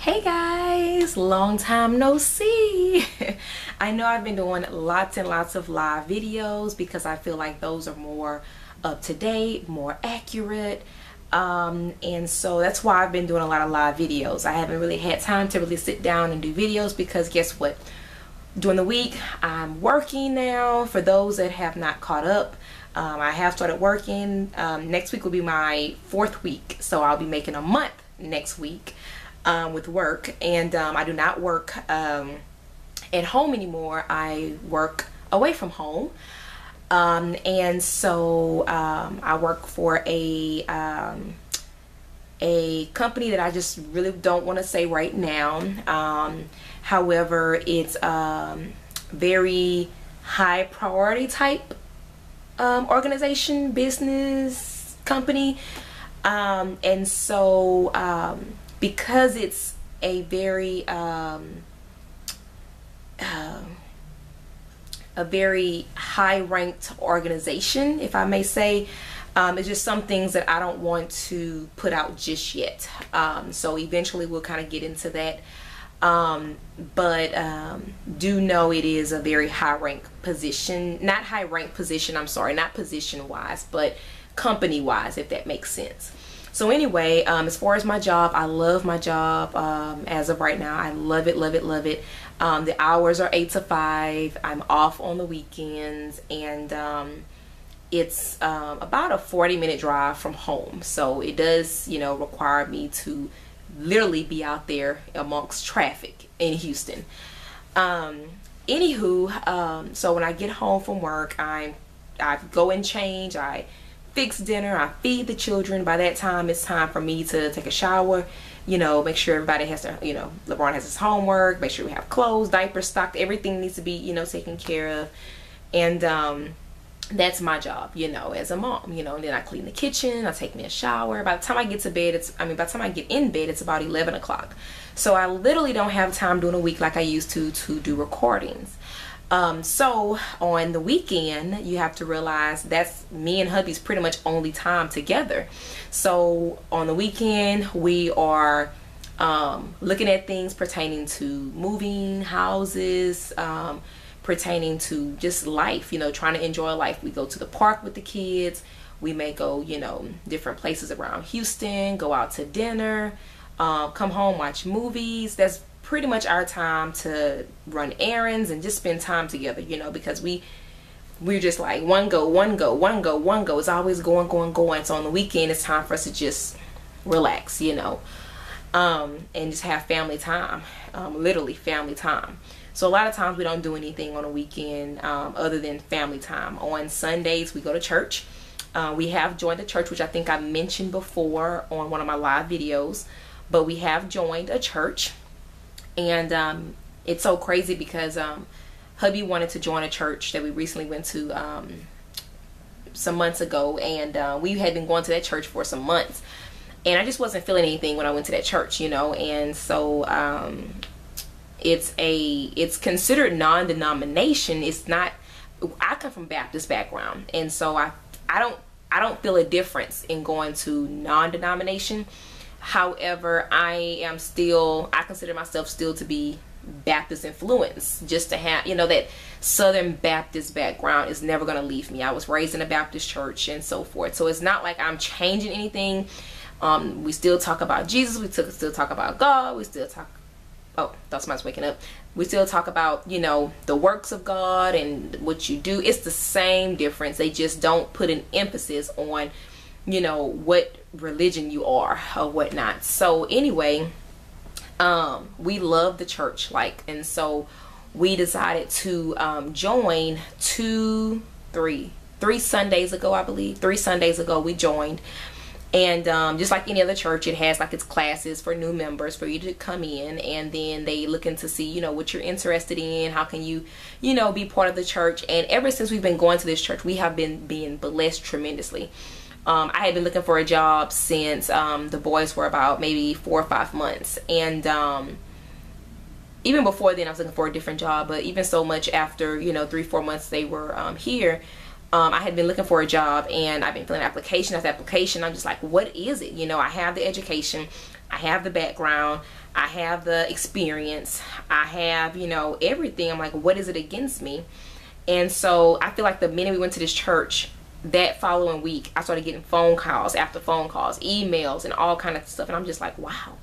Hey guys, long time no see. I know I've been doing lots and lots of live videos because I feel like those are more up to date, more accurate, and so that's why I've been doing a lot of live videos. I haven't really had time to really sit down and do videos because guess what? During the week I'm working now. For those that have not caught up, I have started working. Next week will be my 4th week, so I'll be making a month next week with work. And I do not work at home anymore. I work away from home, and so I work for a company that I just really don't want to say right now. However, it's very high priority type organization, business, company, and so because it's a very high ranked organization, if I may say, it's just some things that I don't want to put out just yet. So eventually we'll kind of get into that. But do know it is a very high rank position, not high rank position, I'm sorry, not position wise, but company wise, if that makes sense. So anyway, as far as my job, I love my job. As of right now, I love it, love it, love it. The hours are 8 to 5. I'm off on the weekends, and it's about a 40-minute drive from home. So it does, you know, require me to literally be out there amongst traffic in Houston. Anywho, so when I get home from work, I go and change, I fix dinner, I feed the children. By that time it's time for me to take a shower, you know, make sure everybody has to, you know, LeBron has his homework, make sure we have clothes, diapers stocked, everything needs to be, you know, taken care of. And that's my job, you know, as a mom, you know. And then I clean the kitchen, I take me a shower. By the time I get to bed, by the time I get in bed, it's about 11 o'clock. So I literally don't have time during the week like I used to do recordings. So on the weekend, you have to realize that's me and hubby's pretty much only time together. So on the weekend, we are looking at things pertaining to moving houses, pertaining to just life, you know, trying to enjoy life. We go to the park with the kids. We may go, you know, different places around Houston, go out to dinner, come home, watch movies. That's pretty much our time to run errands and just spend time together, you know, because we're just like one go, one go, one go, one go. It's always going, going, going. So on the weekend, it's time for us to just relax, you know, and just have family time, literally family time. So a lot of times we don't do anything on a weekend other than family time. On Sundays, we go to church. We have joined a church, which I think I mentioned before on one of my live videos, but we have joined a church. And it's so crazy because hubby wanted to join a church that we recently went to some months ago, and we had been going to that church for some months, and I just wasn't feeling anything when I went to that church, you know. And so it's considered non-denomination. It's not. I come from Baptist background, and so I don't feel a difference in going to non-denomination. However, I consider myself still to be Baptist influenced, just to have, you know, that Southern Baptist background is never going to leave me. I was raised in a Baptist church and so forth. So it's not like I'm changing anything. We still talk about Jesus. We still talk about God. We still talk, oh, thought somebody was waking up. We still talk about, you know, the works of God and what you do. It's the same difference. They just don't put an emphasis on, you know, what religion you are or whatnot. So anyway, we love the church, like, and so we decided to join three Sundays ago, I believe. 3 Sundays ago we joined. And just like any other church, it has like its classes for new members for you to come in, and then they looking to see, you know, what you're interested in, how can you, you know, be part of the church. And ever since we've been going to this church, we have been being blessed tremendously. I had been looking for a job since the boys were about maybe 4 or 5 months, and even before then I was looking for a different job. But even so much after, you know, 3 or 4 months they were here, I had been looking for a job, and I've been filling application after application. I'm just like, what is it? You know, I have the education, I have the background, I have the experience, I have, you know, everything. I'm like, what is it against me? And so I feel like the minute we went to this church, that following week, I started getting phone calls after phone calls, emails, and all kind of stuff. And I'm just like, wow.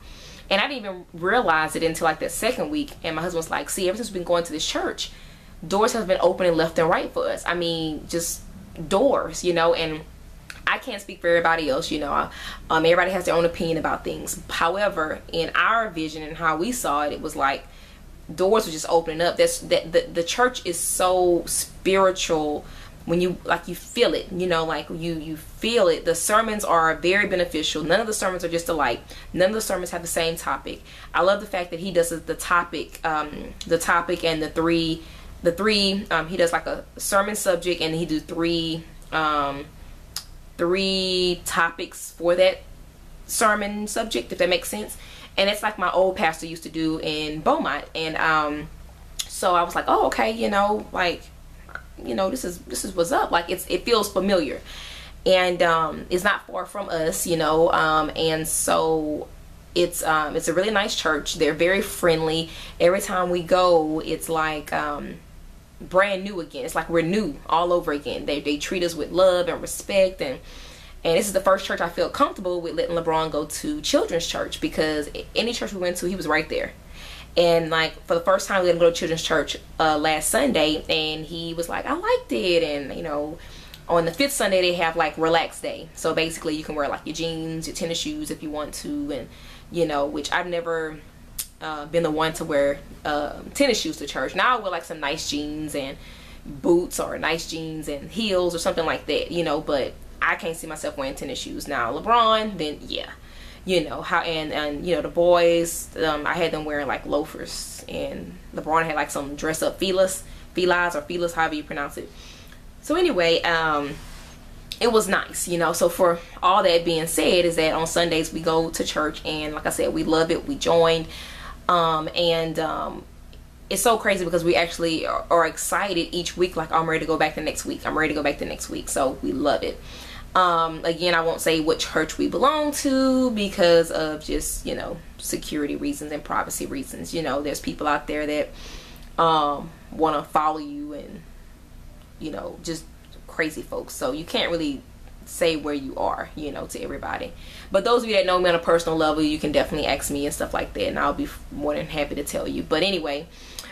And I didn't even realize it until like that second week. And my husband was like, see, ever since we've been going to this church, doors have been opening left and right for us. I mean, just doors, you know. And I can't speak for everybody else, you know. Everybody has their own opinion about things. However, in our vision and how we saw it, it was like doors were just opening up. The church is so spiritual. When you feel it, you know, like you feel it. The sermons are very beneficial. None of the sermons are just alike. None of the sermons have the same topic. I love the fact that he does the topic and the three. He does like a sermon subject, and he do three topics for that sermon subject, if that makes sense. And it's like my old pastor used to do in Beaumont. And so I was like, oh, okay, you know, like, you know, this is what's up. Like, it feels familiar, and it's not far from us, you know. And so it's a really nice church. They're very friendly. Every time we go, it's like brand new again. It's like we're new all over again. They treat us with love and respect, and this is the first church I feel comfortable with letting LeBron go to children's church, because any church we went to, he was right there. And like for the first time, we let him go to children's church last Sunday, and he was like, I liked it. And you know, on the 5th Sunday they have like relax day, so basically you can wear like your jeans, your tennis shoes if you want to, and you know, which I've never been the one to wear tennis shoes to church. Now I wear like some nice jeans and boots, or nice jeans and heels or something like that, you know, but I can't see myself wearing tennis shoes. Now LeBron, then yeah, you know how. And you know, the boys, I had them wearing like loafers, and LeBron had like some dress up feelers, however you pronounce it. So anyway, it was nice, you know. So for all that being said, is that on Sundays we go to church, and like I said, we love it. We joined, it's so crazy because we actually are excited each week. Like, I'm ready to go back the next week. I'm ready to go back the next week. So we love it. Again, I won't say what church we belong to because of just, you know, security reasons and privacy reasons. You know, there's people out there that want to follow you, and you know, just crazy folks. So you can't really say where you are, you know, to everybody. But those of you that know me on a personal level, you can definitely ask me and stuff like that, and I'll be more than happy to tell you. But anyway,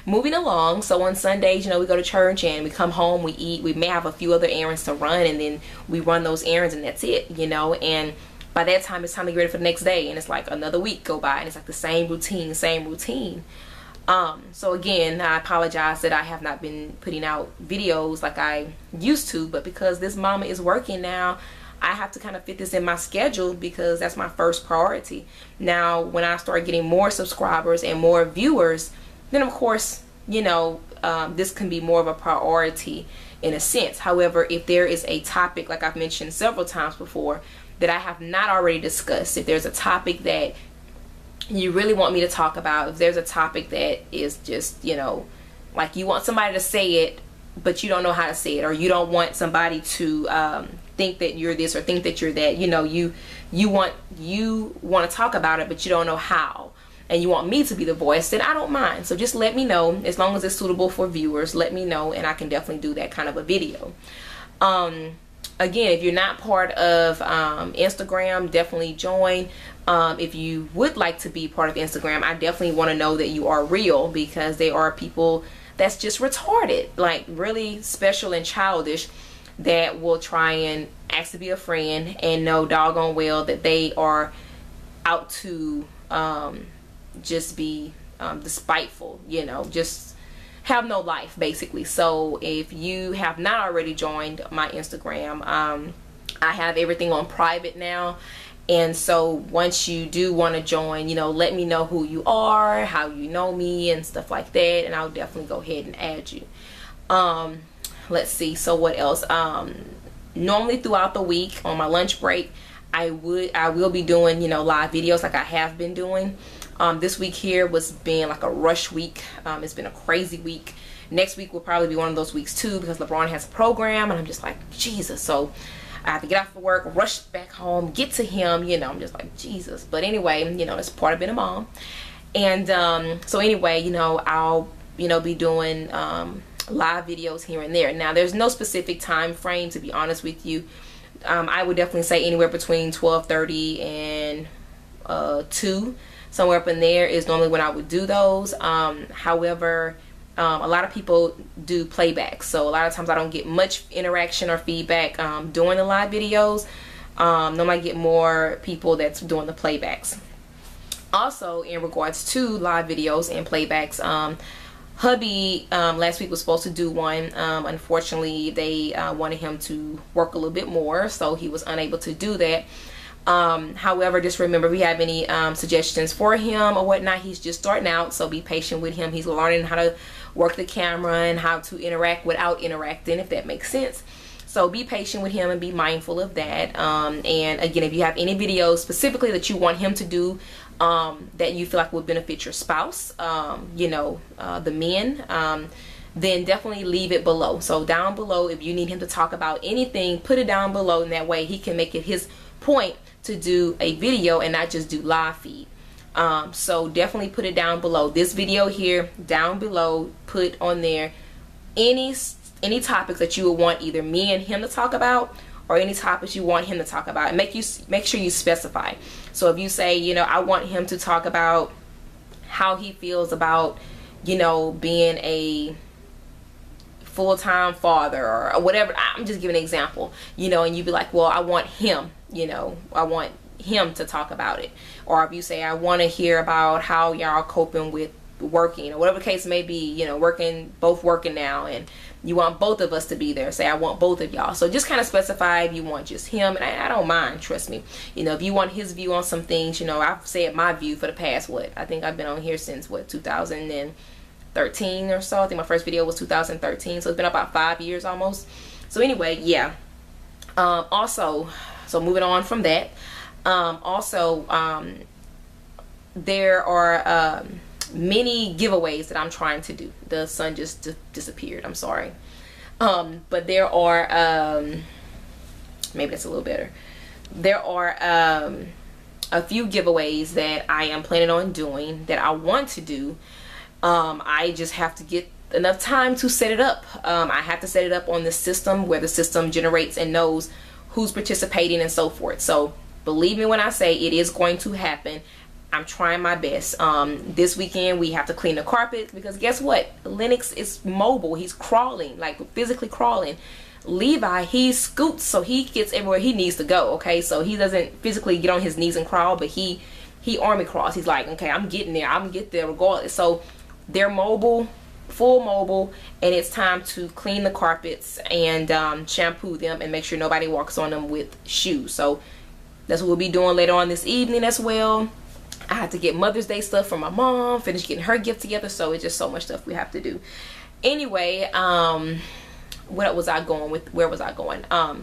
moving along. So on Sundays, you know, we go to church and we come home, we eat, we may have a few other errands to run, and then we run those errands, and that's it, you know. And by that time, it's time to get ready for the next day, and it's like another week go by, and it's like the same routine. So again, I apologize that I have not been putting out videos like I used to, but because this mama is working now, I have to kind of fit this in my schedule because that's my first priority. Now, when I start getting more subscribers and more viewers, then of course, you know, this can be more of a priority in a sense. However, if there is a topic, like I've mentioned several times before, that I have not already discussed, if there's a topic that you really want me to talk about, if there's a topic that is just, you know, like you want somebody to say it but you don't know how to say it, or you don't want somebody to think that you're this or think that you're that, you know, you want to talk about it but you don't know how, and you want me to be the voice, then I don't mind. So just let me know. As long as it's suitable for viewers, let me know, and I can definitely do that kind of a video. Again, if you're not part of Instagram, definitely join. If you would like to be part of Instagram, I definitely want to know that you are real, because there are people that's just retarded, like really special and childish, that will try and ask to be a friend and know doggone well that they are out to just be despiteful, you know, just have no life basically. So if you have not already joined my Instagram, I have everything on private now. And so once you do want to join, you know, let me know who you are, how you know me and stuff like that, and I'll definitely go ahead and add you. Let's see, so what else? Normally throughout the week on my lunch break, I will be doing, you know, live videos like I have been doing. This week here was being like a rush week. It's been a crazy week. Next week will probably be one of those weeks too, because LeBron has a program, and I'm just like, Jesus. So I have to get off of work, rush back home, get to him, you know, I'm just like, Jesus. But anyway, you know, it's part of being a mom. And so anyway, you know, I'll, you know, be doing live videos here and there. Now there's no specific time frame, to be honest with you. I would definitely say anywhere between 12:30 and 2, somewhere up in there is normally when I would do those. However, a lot of people do playbacks, so a lot of times I don't get much interaction or feedback doing the live videos. Normally I get more people that's doing the playbacks. Also, in regards to live videos and playbacks, hubby last week was supposed to do one. Unfortunately, they wanted him to work a little bit more, so he was unable to do that. However, just remember, if you have any suggestions for him or whatnot, he's just starting out, so be patient with him. He's learning how to work the camera and how to interact without interacting, if that makes sense. So be patient with him and be mindful of that. And again, if you have any videos specifically that you want him to do that you feel like would benefit your spouse, you know, the men, then definitely leave it below. So down below, if you need him to talk about anything, put it down below, and that way he can make it his point to do a video and not just do live feed. So definitely put it down below. This video here, down below, put on there any topics that you would want either me and him to talk about, or any topics you want him to talk about, and make sure you specify. So if you say, you know, I want him to talk about how he feels about, you know, being a full-time father or whatever, I'm just giving an example, you know, and you'd be like, well, I want him, you know, I want him to talk about it. Or if you say, I want to hear about how y'all coping with working, or whatever the case may be, you know, both working now, and you want both of us to be there. Say, I want both of y'all. So just kind of specify if you want just him, and I don't mind, trust me. You know, if you want his view on some things, you know, I've said my view for the past, I think I've been on here since 2013 or so. I think my first video was 2013, so it's been about 5 years almost. So anyway, yeah. Also, so moving on from that, there are many giveaways that I'm trying to do. The sun just disappeared, I'm sorry. But there are maybe that's a little better. There are a few giveaways that I am planning on doing, that I want to do. I just have to get enough time to set it up. I have to set it up on the system, where the system generates and knows who's participating and so forth. So believe me when I say it is going to happen. I'm trying my best. This weekend we have to clean the carpet, because guess what? Lenix is mobile. He's crawling, like physically crawling. Levi, he scoots, so he gets everywhere he needs to go, okay? So he doesn't physically get on his knees and crawl, but he army crawls. He's like, okay, I'm getting there. I'm gonna get there regardless. So they're mobile, full mobile, and it's time to clean the carpets and shampoo them and make sure nobody walks on them with shoes. So that's what we'll be doing later on this evening as well. I have to get Mother's Day stuff for my mom, finish getting her gift together, so it's just so much stuff we have to do. Anyway, what was I going with? Where was I going? Oh,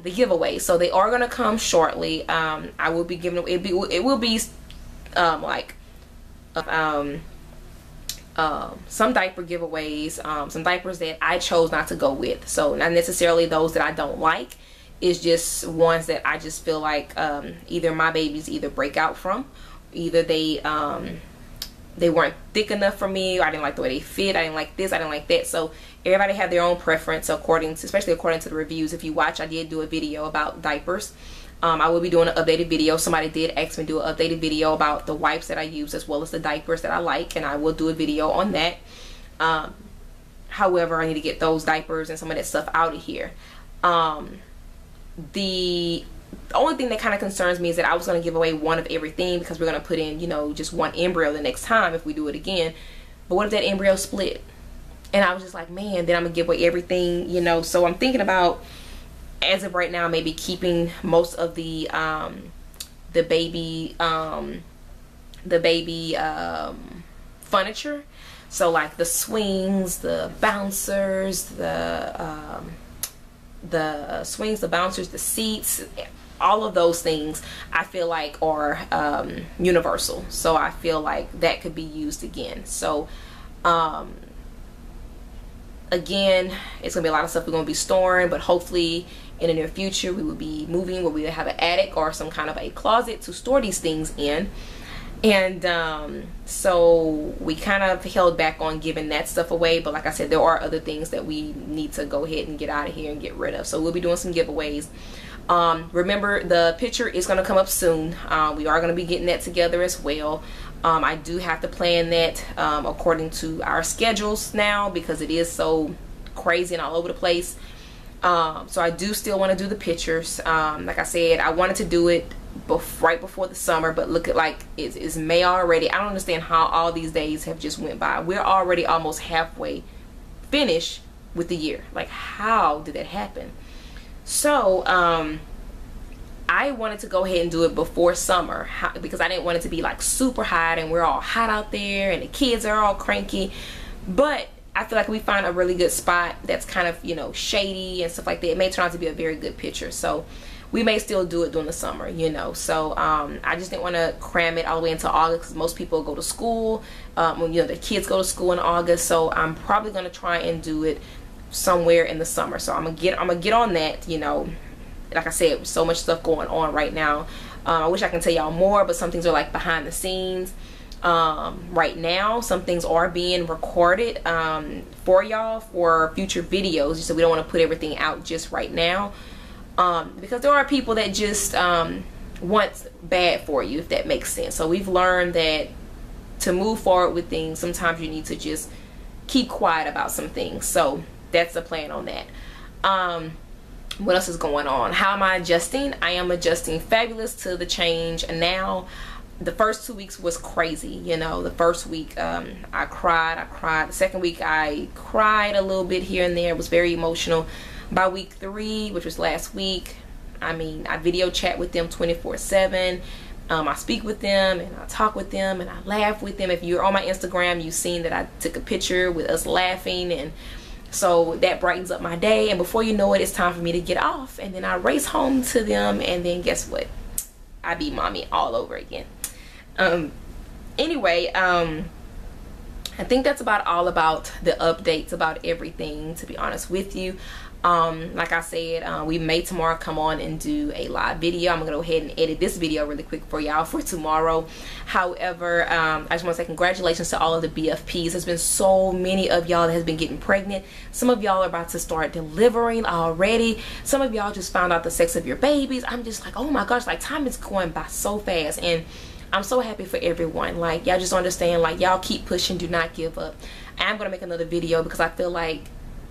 the giveaway. So they are gonna come shortly. I will be giving it will be like some diaper giveaways, some diapers that I chose not to go with. So not necessarily those that I don't like. It's just ones that I just feel like either my babies break out from, either they weren't thick enough for me, or I didn't like the way they fit, I didn't like this, I didn't like that. So everybody had their own preference, especially according to the reviews. If you watch, I did do a video about diapers. I will be doing an updated video. Somebody did ask me to do an updated video about the wipes that I use, as well as the diapers that I like, and I will do a video on that. However, I need to get those diapers and some of that stuff out of here. The only thing that kind of concerns me is that I was going to give away one of everything, because we're going to put in, you know, just one embryo the next time if we do it again. But what if that embryo split? And I was just like, man, then I'm going to give away everything, you know. So I'm thinking about, as of right now, maybe keeping most of the baby furniture. So like the swings, the bouncers, the swings, the bouncers, the seats, all of those things I feel like are universal. So I feel like that could be used again. So again, it's gonna be a lot of stuff we're gonna be storing, but hopefully in the near future we will be moving where we have an attic or some kind of a closet to store these things in. And so we kind of held back on giving that stuff away, but like I said, there are other things that we need to go ahead and get out of here and get rid of. So we'll be doing some giveaways. Remember, the picture is going to come up soon. We are going to be getting that together as well. I do have to plan that according to our schedules now, because it is so crazy and all over the place. So I do still want to do the pictures. Like I said, I wanted to do it right before the summer, but look at, like, it's May already. I don't understand how all these days have just went by. We're already almost halfway finished with the year. Like, how did that happen? So I wanted to go ahead and do it before summer, because I didn't want it to be like super hot and we're all hot out there and the kids are all cranky. But I feel like we find a really good spot that's kind of, you know, shady and stuff like that. It may turn out to be a very good picture. So we may still do it during the summer, you know. So I just didn't want to cram it all the way into August, because most people go to school when, you know, the kids go to school in August. So I'm probably going to try and do it somewhere in the summer. So I'm gonna get on that, you know. Like I said, so much stuff going on right now. I wish I can tell y'all more, but some things are like behind the scenes right now. Some things are being recorded for y'all for future videos, so we don't want to put everything out just right now, because there are people that just want bad for you, if that makes sense. So we've learned that to move forward with things, sometimes you need to just keep quiet about some things. So that's the plan on that. What else is going on? How am I adjusting? I am adjusting fabulous to the change. And now, the first 2 weeks was crazy. You know, the first week I cried. The second week I cried a little bit here and there. It was very emotional. By week 3, which was last week, I mean, I video chat with them 24/7. I speak with them and I talk with them and I laugh with them. If you're on my Instagram, you've seen that I took a picture with us laughing, and so that brightens up my day. And before you know it, it's time for me to get off, and then I race home to them, and then guess what? I be mommy all over again. Anyway, I think that's about all about the updates about everything, to be honest with you. Like I said, we may tomorrow come on and do a live video. I'm gonna go ahead and edit this video really quick for y'all for tomorrow. However, I just want to say congratulations to all of the BFPs. There's been so many of y'all that has been getting pregnant. Some of y'all are about to start delivering already. Some of y'all just found out the sex of your babies. I'm just like, oh my gosh, like, time is going by so fast, and I'm so happy for everyone. Like, y'all just understand, like, y'all keep pushing, do not give up. I'm gonna make another video because I feel like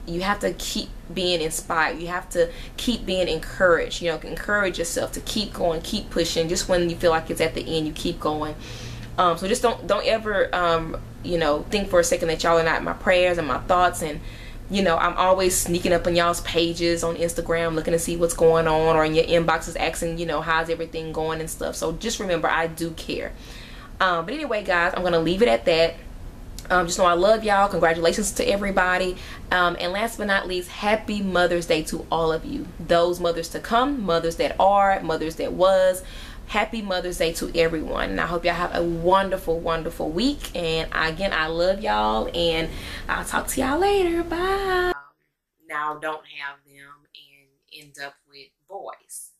you have to keep being inspired. You have to keep being encouraged. You know, encourage yourself to keep going, keep pushing. Just when you feel like it's at the end, you keep going. So just don't ever you know, think for a second that y'all are not in my prayers and my thoughts. And you know, I'm always sneaking up on y'all's pages on Instagram, looking to see what's going on, or in your inboxes asking, you know, how's everything going and stuff. So just remember, I do care. But anyway, guys, I'm gonna leave it at that. Just know I love y'all. Congratulations to everybody. And last but not least, happy Mother's Day to all of you. Those mothers to come, mothers that are, mothers that was. Happy Mother's Day to everyone. And I hope y'all have a wonderful, wonderful week. And again, I love y'all. And I'll talk to y'all later. Bye. Now don't have them and end up with boys.